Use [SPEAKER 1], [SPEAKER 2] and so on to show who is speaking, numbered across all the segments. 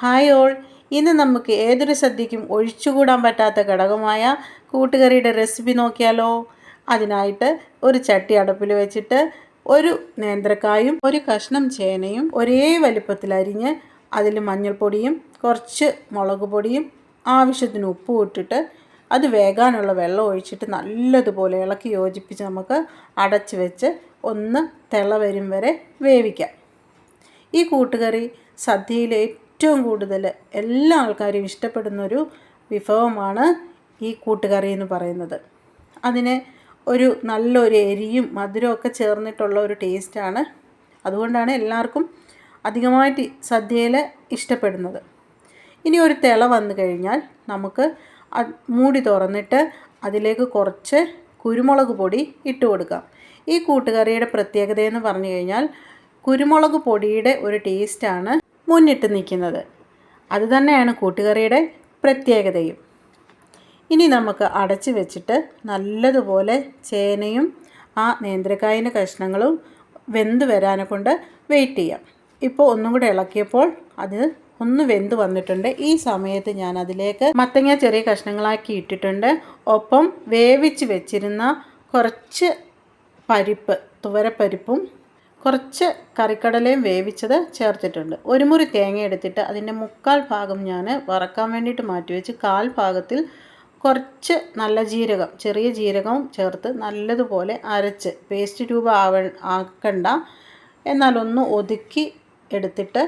[SPEAKER 1] Hi all, ഇന്ന് നമുക്ക് ഏതൊരു സദ്യക്കും ഒഴിച്ചുകൂടാൻ പറ്റാത്ത ഘടകമായ കൂട്ടുകറിയുടെ റെസിപ്പി നോക്കിയാലോ. അതിനായിട്ട് ഒരു ചട്ടി അടുപ്പിൽ വെച്ചിട്ട് ഒരു നേന്ത്രക്കായും ഒരു കഷ്ണം ചേനയും ഒരേ വലിപ്പത്തിൽ അരിഞ്ഞ് അതിൽ മഞ്ഞൾപ്പൊടിയും കുറച്ച് മുളക് പൊടിയും ആവശ്യത്തിന് ഉപ്പും ഇട്ടിട്ട് അത് വേകാനുള്ള വെള്ളം ഒഴിച്ചിട്ട് നല്ലതുപോലെ ഇളക്കി യോജിപ്പിച്ച് നമുക്ക് അടച്ച് വെച്ച് ഒന്ന് തിള വരും വരെ വേവിക്കാം. ഈ കൂട്ടുകറി സദ്യയിലെ ഏറ്റവും കൂടുതൽ എല്ലാ ആൾക്കാരും ഇഷ്ടപ്പെടുന്നൊരു വിഭവമാണ് ഈ കൂട്ടുകറി എന്ന് പറയുന്നത്. അതിന് ഒരു നല്ലൊരു എരിയും മധുരമൊക്കെ ചേർന്നിട്ടുള്ള ഒരു ടേസ്റ്റാണ്. അതുകൊണ്ടാണ് എല്ലാവർക്കും അധികമായിട്ട് സദ്യയിൽ ഇഷ്ടപ്പെടുന്നത്. ഇനി ഒരു തിള വന്നു കഴിഞ്ഞാൽ നമുക്ക് മൂടി തുറന്നിട്ട് അതിലേക്ക് കുറച്ച് കുരുമുളക് പൊടി ഇട്ട് കൊടുക്കാം. ഈ കൂട്ടുകറിയുടെ പ്രത്യേകത എന്ന് പറഞ്ഞു കഴിഞ്ഞാൽ കുരുമുളക് പൊടിയുടെ ഒരു ടേസ്റ്റാണ് മുന്നിട്ട് നിൽക്കുന്നത്. അതുതന്നെയാണ് കൂട്ടുകറിയുടെ പ്രത്യേകതയും. ഇനി നമുക്ക് അടച്ച് വെച്ചിട്ട് നല്ലതുപോലെ ചേനയും ആ നേന്ത്രക്കായൻ്റെ കഷ്ണങ്ങളും വെന്ത് വരാനെ കൊണ്ട് വെയിറ്റ് ചെയ്യാം. ഇപ്പോൾ ഒന്നും കൂടെ ഇളക്കിയപ്പോൾ അത് ഒന്ന് വെന്ത് വന്നിട്ടുണ്ട്. ഈ സമയത്ത് ഞാൻ അതിലേക്ക് മത്തങ്ങ ചെറിയ കഷ്ണങ്ങളാക്കി ഇട്ടിട്ടുണ്ട്. ഒപ്പം വേവിച്ച് വെച്ചിരുന്ന കുറച്ച് പരിപ്പ്, തുവരപ്പരിപ്പും കുറച്ച് കറിക്കടലയും വേവിച്ചത് ചേർത്തിട്ടുണ്ട്. ഒരു മുറി തേങ്ങ എടുത്തിട്ട് അതിൻ്റെ മുക്കാൽ ഭാഗം ഞാൻ വറക്കാൻ വേണ്ടിയിട്ട് മാറ്റിവെച്ച് കാൽ ഭാഗത്തിൽ കുറച്ച് നല്ല ജീരകം, ചെറിയ ജീരകവും ചേർത്ത് നല്ലതുപോലെ അരച്ച് പേസ്റ്റ് രൂപം ആക്കണ്ട, എന്നാലൊന്ന് ഒതുക്കി എടുത്തിട്ട്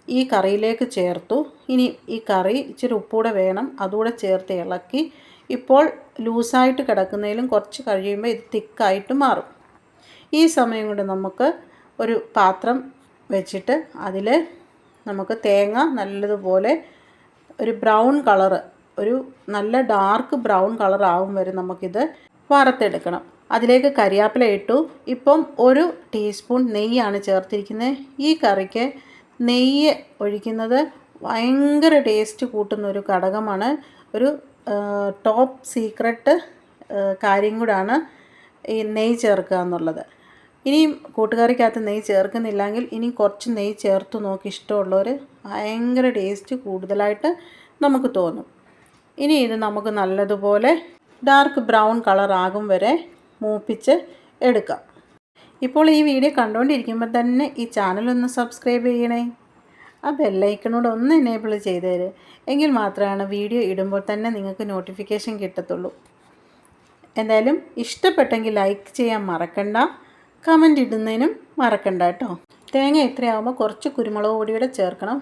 [SPEAKER 1] ഈ കറിയിലേക്ക് ചേർത്തു. ഇനി ഈ കറി ഇച്ചിരി ഉപ്പൂടെ വേണം, അതുകൂടെ ചേർത്ത് ഇളക്കി. ഇപ്പോൾ ലൂസായിട്ട് കിടക്കുന്നതിലും കുറച്ച് കഴിയുമ്പോൾ ഇത് തിക്കായിട്ട് മാറും. ഈ സമയം കൊണ്ട് നമുക്ക് ഒരു പാത്രം വെച്ചിട്ട് അതിൽ നമുക്ക് തേങ്ങ നല്ലതുപോലെ ഒരു ബ്രൗൺ കളറ്, ഒരു നല്ല ഡാർക്ക് ബ്രൗൺ കളർ ആവും വരെ നമുക്കിത് വറുത്തെടുക്കണം. അതിലേക്ക് കരിയാപ്പില ഇട്ടു. ഇപ്പം 1 ടീസ്പൂൺ നെയ്യാണ് ചേർത്തിരിക്കുന്നത്. ഈ കറിക്ക് നെയ്യ് ഒഴിക്കുന്നത് ഭയങ്കര ടേസ്റ്റ് കൂട്ടുന്നൊരു ഘടകമാണ്. ഒരു ടോപ്പ് സീക്രട്ട് കാര്യം കൂടാണ് ഈ നെയ്യ് ചേർക്കുക എന്നുള്ളത്. ഇനിയും കൂട്ടുകറിക്കകത്ത് നെയ്യ് ചേർക്കുന്നില്ലെങ്കിൽ ഇനി കുറച്ച് നെയ്യ് ചേർത്ത് നോക്കി ഇഷ്ടമുള്ളവർ ഭയങ്കര ടേസ്റ്റ് കൂടുതലായിട്ട് നമുക്ക് തോന്നും. ഇനി ഇത് നമുക്ക് നല്ലതുപോലെ ഡാർക്ക് ബ്രൗൺ കളർ ആകും വരെ മൂപ്പിച്ച് എടുക്കാം. ഇപ്പോൾ ഈ വീഡിയോ കണ്ടുകൊണ്ടിരിക്കുമ്പോൾ തന്നെ ഈ ചാനലൊന്ന് സബ്സ്ക്രൈബ് ചെയ്യണേ. ആ ബെല്ലൈക്കണോട് ഒന്ന് എനേബിൾ ചെയ്ത് തരും. എങ്കിൽ മാത്രമാണ് വീഡിയോ ഇടുമ്പോൾ തന്നെ നിങ്ങൾക്ക് നോട്ടിഫിക്കേഷൻ കിട്ടത്തുള്ളൂ. എന്തായാലും ഇഷ്ടപ്പെട്ടെങ്കിൽ ലൈക്ക് ചെയ്യാൻ മറക്കണ്ട, കമൻ്റ് ഇടുന്നതിനും മറക്കണ്ട കേട്ടോ. തേങ്ങ ഇത്രയാകുമ്പോൾ കുറച്ച് കുരുമുളക് പൊടിയുടെ ചേർക്കണം.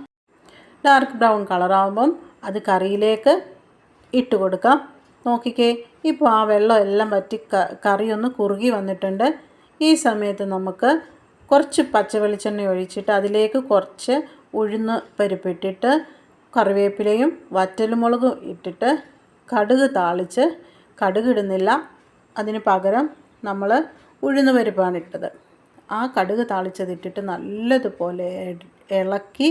[SPEAKER 1] ഡാർക്ക് ബ്രൗൺ കളറാകുമ്പം അത് കറിയിലേക്ക് ഇട്ട് കൊടുക്കാം. നോക്കിക്കേ, ഇപ്പോൾ ആ വെള്ളം എല്ലാം വറ്റി കറി ഒന്ന് കുറുകി വന്നിട്ടുണ്ട്. ഈ സമയത്ത് നമുക്ക് കുറച്ച് പച്ച വെളിച്ചെണ്ണ ഒഴിച്ചിട്ട് അതിലേക്ക് കുറച്ച് ഉഴുന്ന് പരിപ്പിട്ടിട്ട് കറിവേപ്പിലയും വറ്റൽമുളകും ഇട്ടിട്ട് കടുക് താളിച്ച്, കടുക് ഇടുന്നില്ല, അതിന് പകരം നമ്മൾ ഉഴുന്ന് പരിപ്പാണ് ഇട്ടത്. ആ കടുക് താളിച്ചതിട്ടിട്ട് നല്ലതുപോലെ ഇളക്കി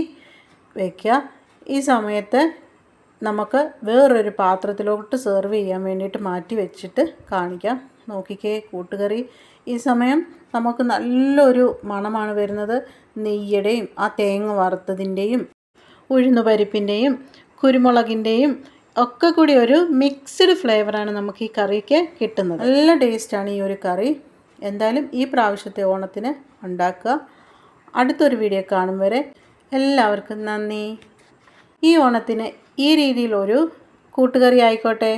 [SPEAKER 1] വയ്ക്കുക. ഈ സമയത്ത് നമുക്ക് വേറൊരു പാത്രത്തിലോട്ട് സെർവ് ചെയ്യാൻ വേണ്ടിയിട്ട് മാറ്റി വെച്ചിട്ട് കാണിക്കാം. നോക്കിക്കേ, കൂട്ടുകറി ഈ സമയം നമുക്ക് നല്ലൊരു മണമാണ് വരുന്നത്. നെയ്യുടെയും ആ തേങ്ങ വറുത്തതിൻ്റെയും ഉഴുന്നുപരിപ്പിൻ്റെയും കുരുമുളകിൻ്റെയും ഒക്കെ കൂടി ഒരു മിക്സ്ഡ് ഫ്ലേവറാണ് നമുക്ക് ഈ കറിക്ക് കിട്ടുന്നത്. നല്ല ടേസ്റ്റാണ് ഈ ഒരു കറി. എന്തായാലും ഈ പ്രാവശ്യത്തെ ഓണത്തിന് ഉണ്ടാക്കുക. അടുത്തൊരു വീഡിയോ കാണും വരെ എല്ലാവർക്കും നന്ദി. ഈ ഓണത്തിന് ഈ രീതിയിലൊരു കൂട്ടുകറി ആയിക്കോട്ടെ.